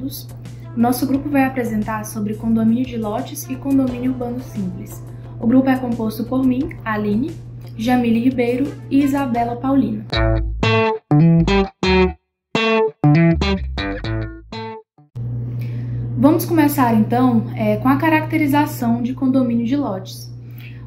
todos. Nosso grupo vai apresentar sobre condomínio de lotes e condomínio urbano simples. O grupo é composto por mim, Aline, Jamile Ribeiro e Isabela Paulino. Vamos começar então com a caracterização de condomínio de lotes.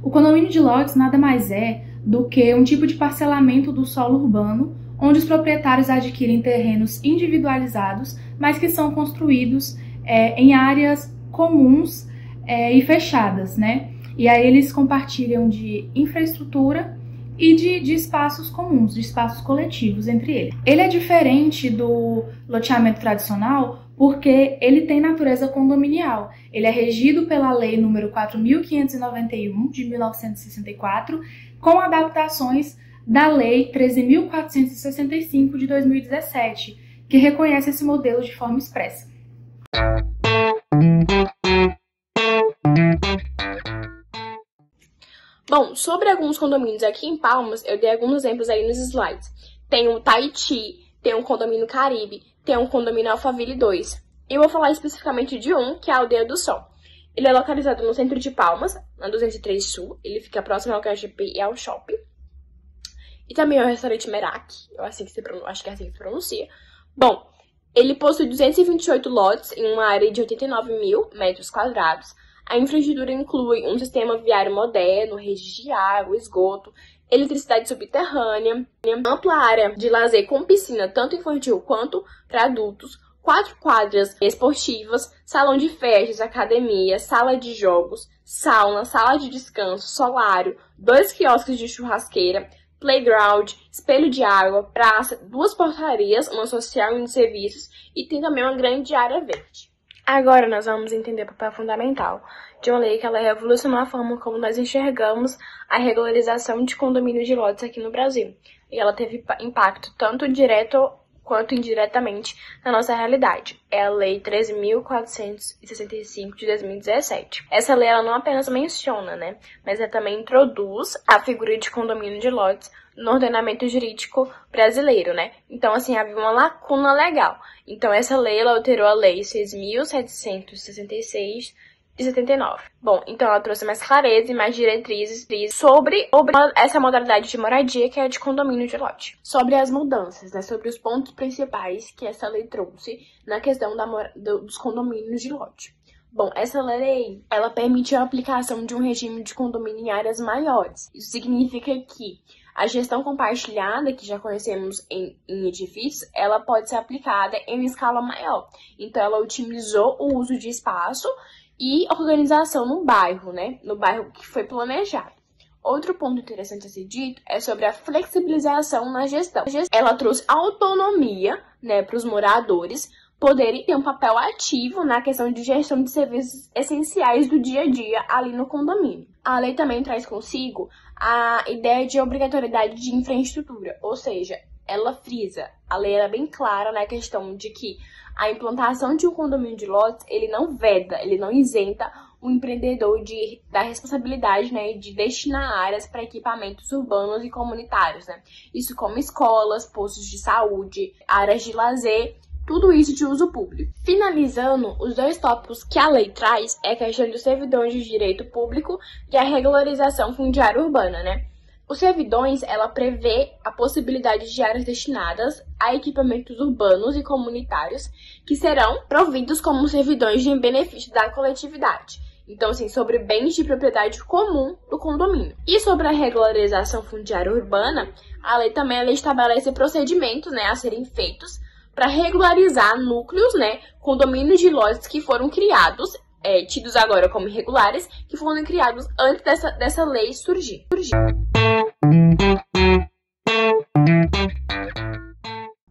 O condomínio de lotes nada mais é do que um tipo de parcelamento do solo urbano, onde os proprietários adquirem terrenos individualizados, mas que são construídos em áreas comuns e fechadas, né? E aí eles compartilham de infraestrutura e de espaços comuns, de espaços coletivos entre eles. Ele é diferente do loteamento tradicional porque ele tem natureza condominial. Ele é regido pela Lei nº 4.591, de 1964, com adaptações da Lei 13.465, de 2017, que reconhece esse modelo de forma expressa. Bom, sobre alguns condomínios aqui em Palmas, eu dei alguns exemplos aí nos slides. Tem o Tahiti, tem o condomínio Caribe, tem o condomínio Alphaville 2. E eu vou falar especificamente de um, que é a Aldeia do Sol. Ele é localizado no centro de Palmas, na 203 Sul. Ele fica próximo ao KGP e ao shopping. E também é o restaurante Merak, acho que é assim que se pronuncia. Bom, ele possui 228 lotes em uma área de 89 mil metros quadrados. A infraestrutura inclui um sistema viário moderno, rede de água, esgoto, eletricidade subterrânea, ampla área de lazer com piscina, tanto infantil quanto para adultos, 4 quadras esportivas, salão de festas, academia, sala de jogos, sauna, sala de descanso, solário, 2 quiosques de churrasqueira, playground, espelho de água, praça, 2 portarias, uma social e um de serviços, e tem também uma grande área verde. Agora nós vamos entender o papel fundamental de uma lei que ela revolucionou a forma como nós enxergamos a regularização de condomínios de lotes aqui no Brasil. E ela teve impacto tanto direto quanto indiretamente na nossa realidade. É a Lei 13.465 de 2017. Essa lei ela não apenas menciona, mas ela também introduz a figura de condomínio de lotes no ordenamento jurídico brasileiro, Então, assim, havia uma lacuna legal. Então, essa lei, ela alterou a Lei 6.766 de 79. Bom, então ela trouxe mais clareza e mais diretrizes sobre essa modalidade de moradia que é a de condomínio de lote. Sobre as mudanças, sobre os pontos principais que essa lei trouxe na questão dos condomínios de lote. Bom, essa lei, ela permite a aplicação de um regime de condomínio em áreas maiores. Isso significa que a gestão compartilhada, que já conhecemos em edifícios, ela pode ser aplicada em uma escala maior. Então, ela otimizou o uso de espaço e organização no bairro, no bairro que foi planejado. Outro ponto interessante a ser dito é sobre a flexibilização na gestão. Ela trouxe autonomia, para os moradores poderem ter um papel ativo na questão de gestão de serviços essenciais do dia a dia ali no condomínio. A lei também traz consigo a ideia de obrigatoriedade de infraestrutura, ou seja, ela frisa, a lei é bem clara na questão de que a implantação de um condomínio de lotes, ele não veda, ele não isenta o empreendedor da responsabilidade, de destinar áreas para equipamentos urbanos e comunitários, Isso como escolas, postos de saúde, áreas de lazer, tudo isso de uso público. Finalizando, os 2 tópicos que a lei traz é a questão dos servidões de direito público e a regularização fundiária urbana, Os servidões, ela prevê a possibilidade de áreas destinadas a equipamentos urbanos e comunitários que serão providos como servidões em benefício da coletividade. Então, assim, sobre bens de propriedade comum do condomínio. E sobre a regularização fundiária urbana, a lei também estabelece procedimentos, a serem feitos para regularizar núcleos, condomínios de lotes que foram criados, tidos agora como irregulares, que foram criados antes dessa lei surgir.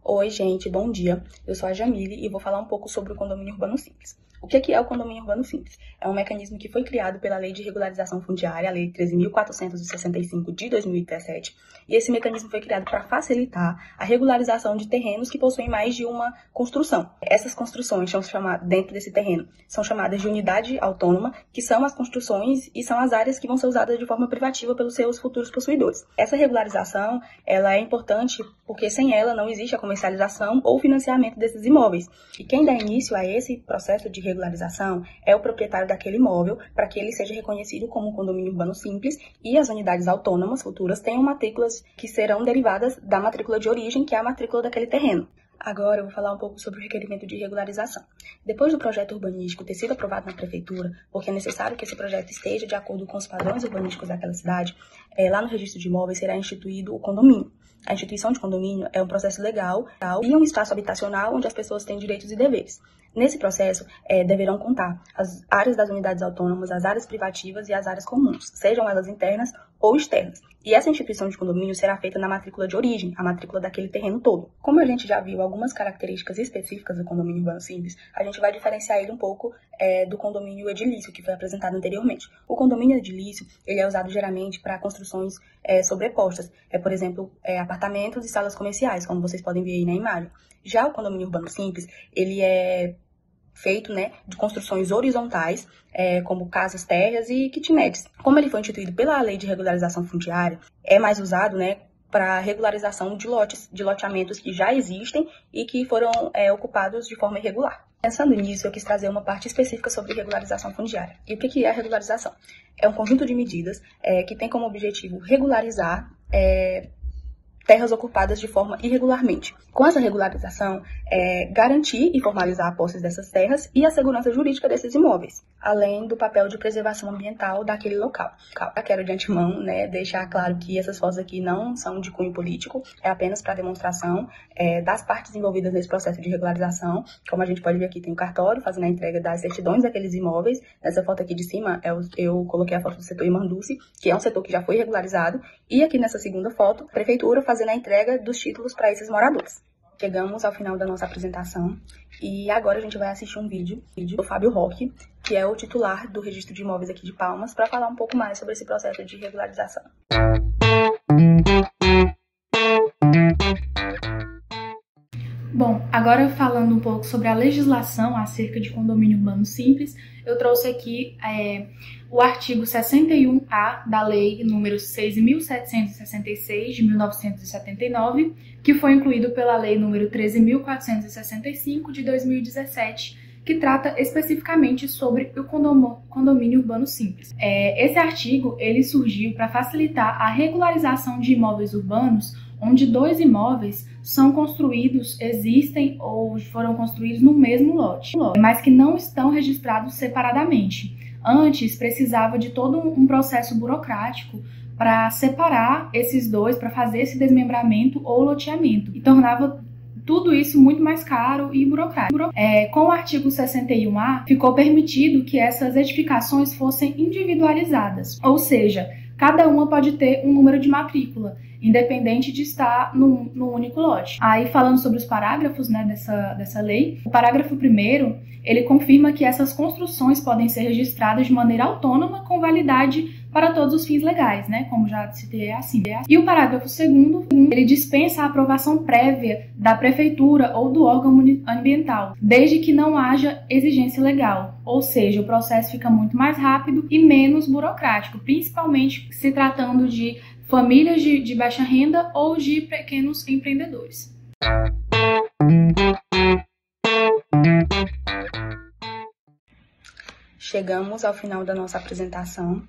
Oi, gente, bom dia. Eu sou a Jamile e vou falar um pouco sobre o condomínio urbano simples. O que é o condomínio urbano simples? É um mecanismo que foi criado pela Lei de Regularização Fundiária, a Lei 13.465 de 2017, e esse mecanismo foi criado para facilitar a regularização de terrenos que possuem mais de uma construção. Essas construções são chamadas, dentro desse terreno, são chamadas de unidade autônoma, que são as construções e são as áreas que vão ser usadas de forma privativa pelos seus futuros possuidores. Essa regularização, ela é importante porque sem ela não existe a comercialização comercialização ou financiamento desses imóveis. E quem dá início a esse processo de regularização é o proprietário daquele imóvel, para que ele seja reconhecido como um condomínio urbano simples e as unidades autônomas futuras tenham matrículas que serão derivadas da matrícula de origem, que é a matrícula daquele terreno. Agora eu vou falar um pouco sobre o requerimento de regularização. Depois do projeto urbanístico ter sido aprovado na prefeitura, porque é necessário que esse projeto esteja de acordo com os padrões urbanísticos daquela cidade, lá no registro de imóveis será instituído o condomínio. A instituição de condomínio é um processo legal e um espaço habitacional onde as pessoas têm direitos e deveres. Nesse processo, deverão contar as áreas das unidades autônomas, as áreas privativas e as áreas comuns, sejam elas internas ou externas. E essa instituição de condomínio será feita na matrícula de origem, a matrícula daquele terreno todo. Como a gente já viu algumas características específicas do condomínio urbano simples, a gente vai diferenciar ele um pouco do condomínio edilício, que foi apresentado anteriormente. O condomínio edilício, ele é usado geralmente para construções sobrepostas, por exemplo, apartamentos e salas comerciais, como vocês podem ver aí na imagem. Já o condomínio urbano simples, ele é feito de construções horizontais, como casas térreas e kitnets. Como ele foi instituído pela Lei de Regularização Fundiária, é mais usado para regularização de lotes, de loteamentos que já existem e que foram ocupados de forma irregular. Pensando nisso, eu quis trazer uma parte específica sobre regularização fundiária. E o que é a regularização? É um conjunto de medidas que tem como objetivo regularizar terras ocupadas de forma irregularmente. Com essa regularização, garantir e formalizar a posse dessas terras e a segurança jurídica desses imóveis, além do papel de preservação ambiental daquele local. Eu quero de antemão deixar claro que essas fotos aqui não são de cunho político, é apenas para demonstração das partes envolvidas nesse processo de regularização. Como a gente pode ver aqui, tem o cartório fazendo a entrega das certidões daqueles imóveis. Nessa foto aqui de cima, eu coloquei a foto do setor Imanduci, que é um setor que já foi regularizado, e aqui nessa segunda foto, a prefeitura fazendo a entrega dos títulos para esses moradores. Chegamos ao final da nossa apresentação e agora a gente vai assistir um vídeo do Fábio Roque, que é o titular do registro de imóveis aqui de Palmas, para falar um pouco mais sobre esse processo de regularização. Bom, agora falando um pouco sobre a legislação acerca de condomínio urbano simples, eu trouxe aqui o artigo 61A da Lei número 6.766 de 1979, que foi incluído pela Lei número 13.465 de 2017, que trata especificamente sobre o condomínio urbano simples. Esse artigo ele surgiu para facilitar a regularização de imóveis urbanos onde dois imóveis são construídos, existem ou foram construídos no mesmo lote, mas que não estão registrados separadamente. Antes, precisava de todo um processo burocrático para separar esses dois, para fazer esse desmembramento ou loteamento, e tornava tudo isso muito mais caro e burocrático. Com o artigo 61A, ficou permitido que essas edificações fossem individualizadas, ou seja, cada uma pode ter um número de matrícula, independente de estar num único lote. Aí, falando sobre os parágrafos dessa lei, o parágrafo 1º, ele confirma que essas construções podem ser registradas de maneira autônoma, com validade para todos os fins legais, como já citei, é assim. E o parágrafo 2º, ele dispensa a aprovação prévia da prefeitura ou do órgão ambiental, desde que não haja exigência legal, ou seja, o processo fica muito mais rápido e menos burocrático, principalmente se tratando de famílias de baixa renda ou de pequenos empreendedores. Chegamos ao final da nossa apresentação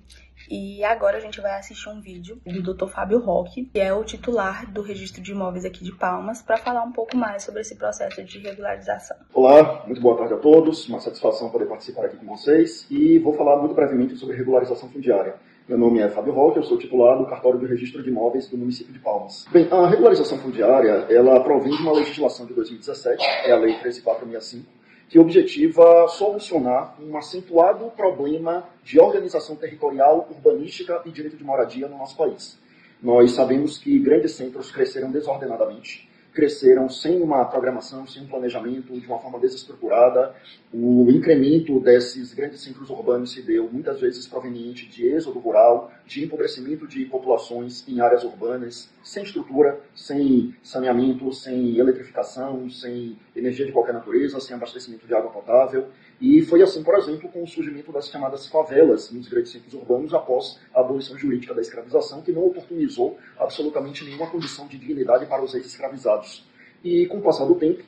e agora a gente vai assistir um vídeo do Dr. Fábio Roque, que é o titular do registro de imóveis aqui de Palmas, para falar um pouco mais sobre esse processo de regularização. Olá, muito boa tarde a todos, uma satisfação poder participar aqui com vocês e vou falar muito brevemente sobre regularização fundiária. Meu nome é Fábio Roque, eu sou titular do cartório de registro de imóveis do município de Palmas. Bem, a regularização fundiária, ela provém de uma legislação de 2017, é a Lei 13.465, que objetiva solucionar um acentuado problema de organização territorial, urbanística e direito de moradia no nosso país. Nós sabemos que grandes centros cresceram desordenadamente, cresceram sem uma programação, sem um planejamento, de uma forma desestruturada. O incremento desses grandes centros urbanos se deu muitas vezes proveniente de êxodo rural, de empobrecimento de populações em áreas urbanas, sem estrutura, sem saneamento, sem eletrificação, sem energia de qualquer natureza, sem abastecimento de água potável. E foi assim, por exemplo, com o surgimento das chamadas favelas nos grandes centros urbanos após a abolição jurídica da escravização, que não oportunizou absolutamente nenhuma condição de dignidade para os ex-escravizados. E com o passar do tempo,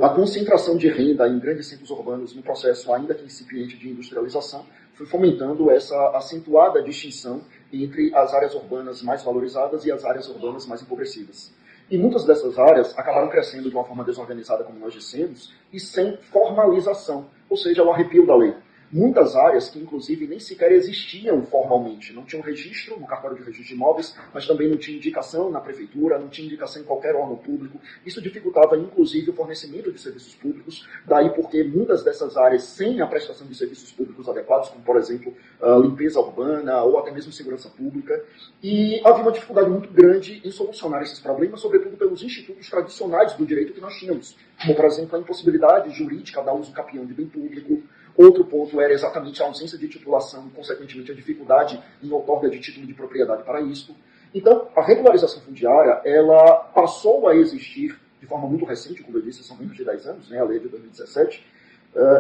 a concentração de renda em grandes centros urbanos, no processo ainda que incipiente de industrialização, foi fomentando essa acentuada distinção entre as áreas urbanas mais valorizadas e as áreas urbanas mais empobrecidas. E muitas dessas áreas acabaram crescendo de uma forma desorganizada, como nós dissemos, e sem formalização, ou seja, o arrepio da lei. Muitas áreas que, inclusive, nem sequer existiam formalmente. Não tinham registro no cartório de registro de imóveis, mas também não tinha indicação na prefeitura, não tinha indicação em qualquer órgão público. Isso dificultava, inclusive, o fornecimento de serviços públicos. Daí porque muitas dessas áreas, sem a prestação de serviços públicos adequados, como, por exemplo, limpeza urbana ou até mesmo segurança pública. E havia uma dificuldade muito grande em solucionar esses problemas, sobretudo pelos institutos tradicionais do direito que nós tínhamos, como, por exemplo, a impossibilidade jurídica da uso capião de bem público. Outro ponto era exatamente a ausência de titulação e, consequentemente, a dificuldade em outorga de título de propriedade para isso. Então, a regularização fundiária, ela passou a existir de forma muito recente, como eu disse, são menos de 10 anos, né, a lei de 2017.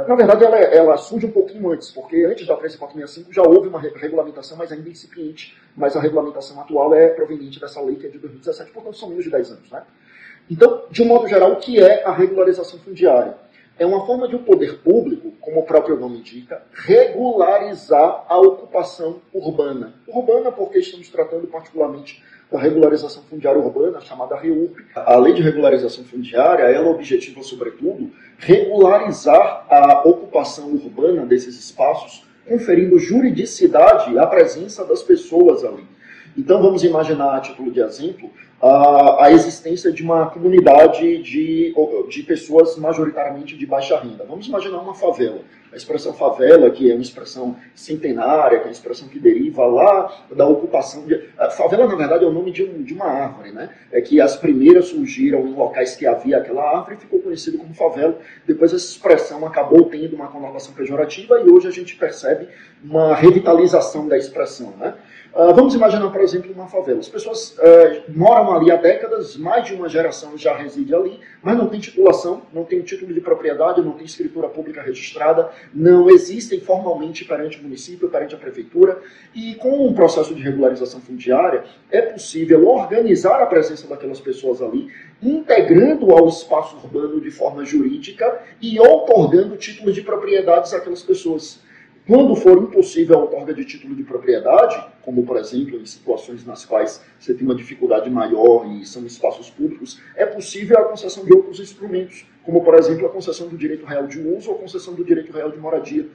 Na verdade, ela surge um pouquinho antes, porque antes da 13465 já houve uma regulamentação, mas ainda incipiente. Mas a regulamentação atual é proveniente dessa lei que é de 2017, portanto são menos de 10 anos. Né? Então, de um modo geral, o que é a regularização fundiária? É uma forma de o poder público, como o próprio nome indica, regularizar a ocupação urbana. Urbana porque estamos tratando particularmente da regularização fundiária urbana, chamada REURB. A lei de regularização fundiária, ela objetiva, sobretudo, regularizar a ocupação urbana desses espaços, conferindo juridicidade à presença das pessoas ali. Então vamos imaginar, a título de exemplo, a existência de uma comunidade de pessoas majoritariamente de baixa renda. Vamos imaginar uma favela. A expressão favela, que é uma expressão centenária, que é uma expressão que deriva lá da ocupação de... Favela, na verdade, é o nome de uma árvore, né? É que as primeiras surgiram em locais que havia aquela árvore e ficou conhecido como favela. Depois essa expressão acabou tendo uma conotação pejorativa e hoje a gente percebe uma revitalização da expressão, né? Vamos imaginar, por exemplo, uma favela. As pessoas moram ali há décadas, mais de uma geração já reside ali, mas não tem titulação, não tem título de propriedade, não tem escritura pública registrada, não existem formalmente perante o município, perante a prefeitura, e com um processo de regularização fundiária é possível organizar a presença daquelas pessoas ali, integrando ao espaço urbano de forma jurídica e outorgando títulos de propriedades àquelas pessoas. Quando for impossível a outorga de título de propriedade, como, por exemplo, em situações nas quais você tem uma dificuldade maior e são espaços públicos, é possível a concessão de outros instrumentos, como, por exemplo, a concessão do direito real de uso ou a concessão do direito real de moradia.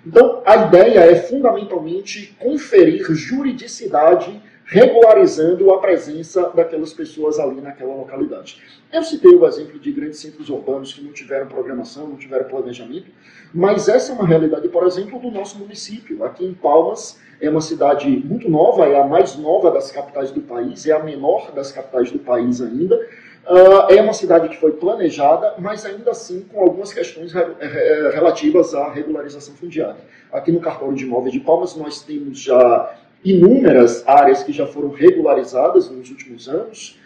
Então, a ideia é, fundamentalmente, conferir juridicidade regularizando a presença daquelas pessoas ali naquela localidade. Eu citei o exemplo de grandes centros urbanos que não tiveram programação, não tiveram planejamento, mas essa é uma realidade, por exemplo, do nosso município. Aqui em Palmas é uma cidade muito nova, é a mais nova das capitais do país, é a menor das capitais do país ainda. É uma cidade que foi planejada, mas ainda assim com algumas questões relativas à regularização fundiária. Aqui no cartório de imóveis de Palmas nós temos já inúmeras áreas que já foram regularizadas nos últimos anos,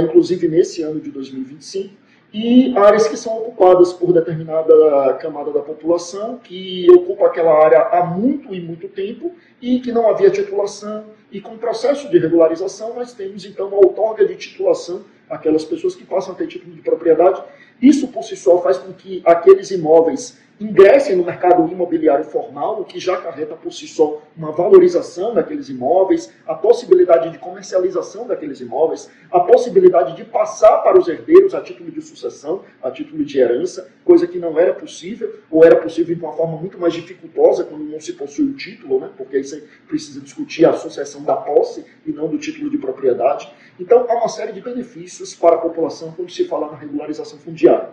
inclusive nesse ano de 2025, e áreas que são ocupadas por determinada camada da população, que ocupa aquela área há muito e muito tempo, e que não havia titulação, e com o processo de regularização nós temos então a outorga de titulação àquelas pessoas que passam a ter título de propriedade. Isso por si só faz com que aqueles imóveis ingressem no mercado imobiliário formal, o que já acarreta por si só uma valorização daqueles imóveis, a possibilidade de comercialização daqueles imóveis, a possibilidade de passar para os herdeiros a título de sucessão, a título de herança, coisa que não era possível, ou era possível de uma forma muito mais dificultosa quando não se possui o título, né? Porque aí você precisa discutir a sucessão da posse e não do título de propriedade. Então, há uma série de benefícios para a população quando se fala na regularização fundiária.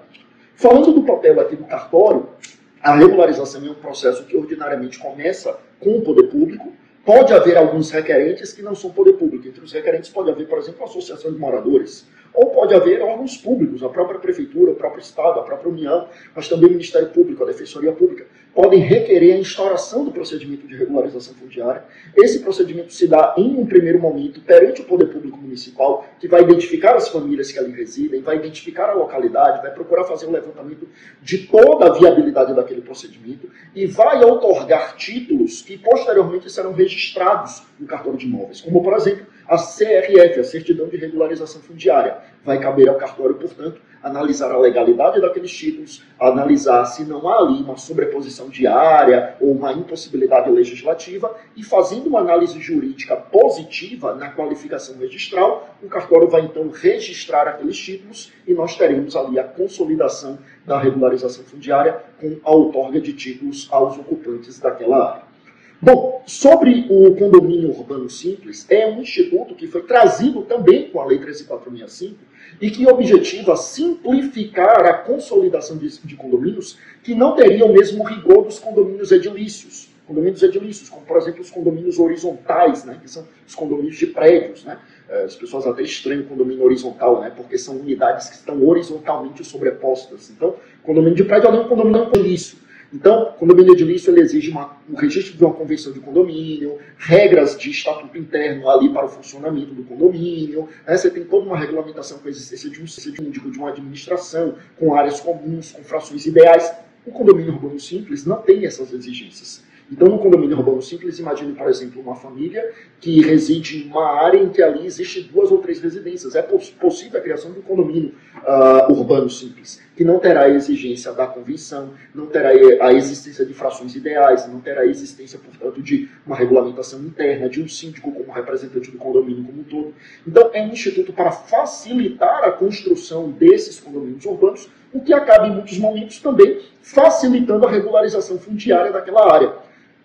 Falando do papel aqui do cartório, a regularização é um processo que ordinariamente começa com o poder público. Pode haver alguns requerentes que não são poder público. Entre os requerentes pode haver, por exemplo, a associação de moradores, ou pode haver órgãos públicos, a própria prefeitura, o próprio Estado, a própria União, mas também o Ministério Público, a Defensoria Pública, podem requerer a instauração do procedimento de regularização fundiária. Esse procedimento se dá em um primeiro momento perante o poder público municipal, que vai identificar as famílias que ali residem, vai identificar a localidade, vai procurar fazer um levantamento de toda a viabilidade daquele procedimento e vai outorgar títulos que posteriormente serão registrados no cartório de imóveis, como, por exemplo, A CRF, a Certidão de Regularização Fundiária. Vai caber ao cartório, portanto, analisar a legalidade daqueles títulos, analisar se não há ali uma sobreposição de área ou uma impossibilidade legislativa, e fazendo uma análise jurídica positiva na qualificação registral, o cartório vai então registrar aqueles títulos e nós teremos ali a consolidação da regularização fundiária com a outorga de títulos aos ocupantes daquela área. Bom, sobre o condomínio urbano simples, é um instituto que foi trazido também com a Lei 13.465 e que objetiva simplificar a consolidação de condomínios que não teriam o mesmo rigor dos condomínios edilícios. Condomínios edilícios, como por exemplo os condomínios horizontais, né, que são os condomínios de prédios, né? As pessoas até estranham o condomínio horizontal, né, porque são unidades que estão horizontalmente sobrepostas. Então, condomínio de prédio é um condomínio edilício. Então, o condomínio edilício ele exige um registro de uma convenção de condomínio, regras de estatuto interno ali para o funcionamento do condomínio, né? Você tem toda uma regulamentação com a existência de um síndico, de uma administração, com áreas comuns, com frações ideais. O condomínio urbano simples não tem essas exigências. Então, no condomínio urbano simples, imagine, por exemplo, uma família que reside em uma área em que ali existe 2 ou 3 residências. É possível a criação de um condomínio urbano simples, que não terá a exigência da convenção, não terá a existência de frações ideais, não terá a existência, portanto, de uma regulamentação interna, de um síndico como representante do condomínio como um todo. Então, é um instituto para facilitar a construção desses condomínios urbanos, o que acaba, em muitos momentos, também facilitando a regularização fundiária daquela área.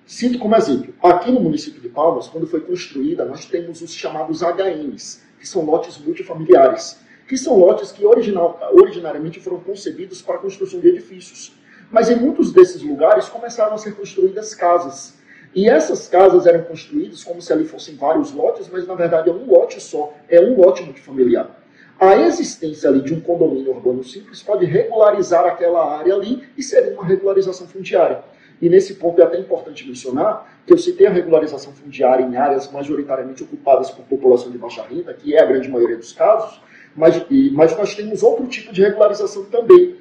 Cito como exemplo, aqui no município de Palmas, quando foi construída, nós temos os chamados HMs, que são lotes multifamiliares, que são lotes que originariamente foram concebidos para a construção de edifícios. Mas em muitos desses lugares começaram a ser construídas casas. E essas casas eram construídas como se ali fossem vários lotes, mas na verdade é um lote só, é um lote multifamiliar. A existência ali de um condomínio urbano simples pode regularizar aquela área ali e seria uma regularização fundiária. E nesse ponto é até importante mencionar que eu citei a regularização fundiária em áreas majoritariamente ocupadas por população de baixa renda, que é a grande maioria dos casos, mas nós temos outro tipo de regularização também.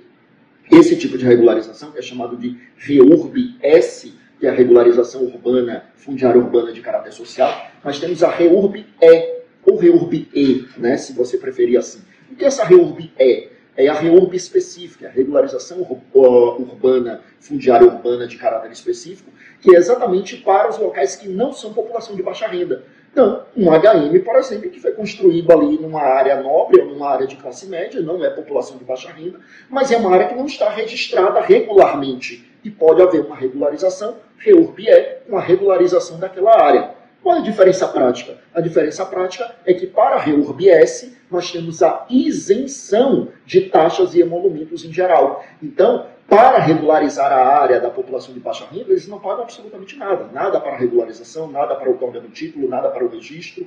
Esse tipo de regularização, que é chamado de REURB-S, que é a regularização urbana, fundiária urbana de caráter social, nós temos a REURB-E, ou REURB-E, né, se você preferir assim. O que é essa REURB-E? É a REURB específica, a regularização urbana, fundiária urbana de caráter específico, que é exatamente para os locais que não são população de baixa renda. Então, um HM, por exemplo, que foi construído ali numa área nobre ou numa área de classe média, não é população de baixa renda, mas é uma área que não está registrada regularmente. E pode haver uma regularização, REURB-E, uma regularização daquela área. Qual é a diferença prática? A diferença prática é que para a REURB-S nós temos a isenção de taxas e emolumentos em geral. Então, para regularizar a área da população de baixa renda, eles não pagam absolutamente nada. Nada para a regularização, nada para o outorga do título, nada para o registro.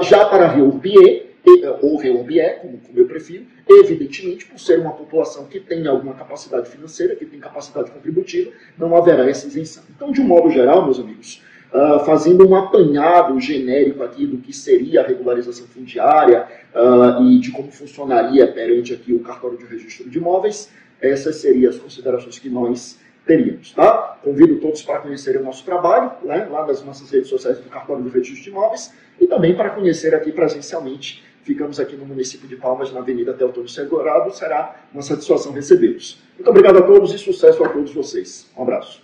Já para a REURB-E, ou REURB-E, como eu prefiro, evidentemente, por ser uma população que tem alguma capacidade financeira, que tem capacidade contributiva, não haverá essa isenção. Então, de um modo geral, meus amigos, fazendo um apanhado genérico aqui do que seria a regularização fundiária e de como funcionaria perante aqui o cartório de registro de imóveis, essas seriam as considerações que nós teríamos, tá? Convido todos para conhecerem o nosso trabalho, né, lá nas nossas redes sociais do cartório de registro de imóveis e também para conhecer aqui presencialmente. Ficamos aqui no município de Palmas, na Avenida Teotônio Segurado, será uma satisfação recebê-los. Muito obrigado a todos e sucesso a todos vocês. Um abraço.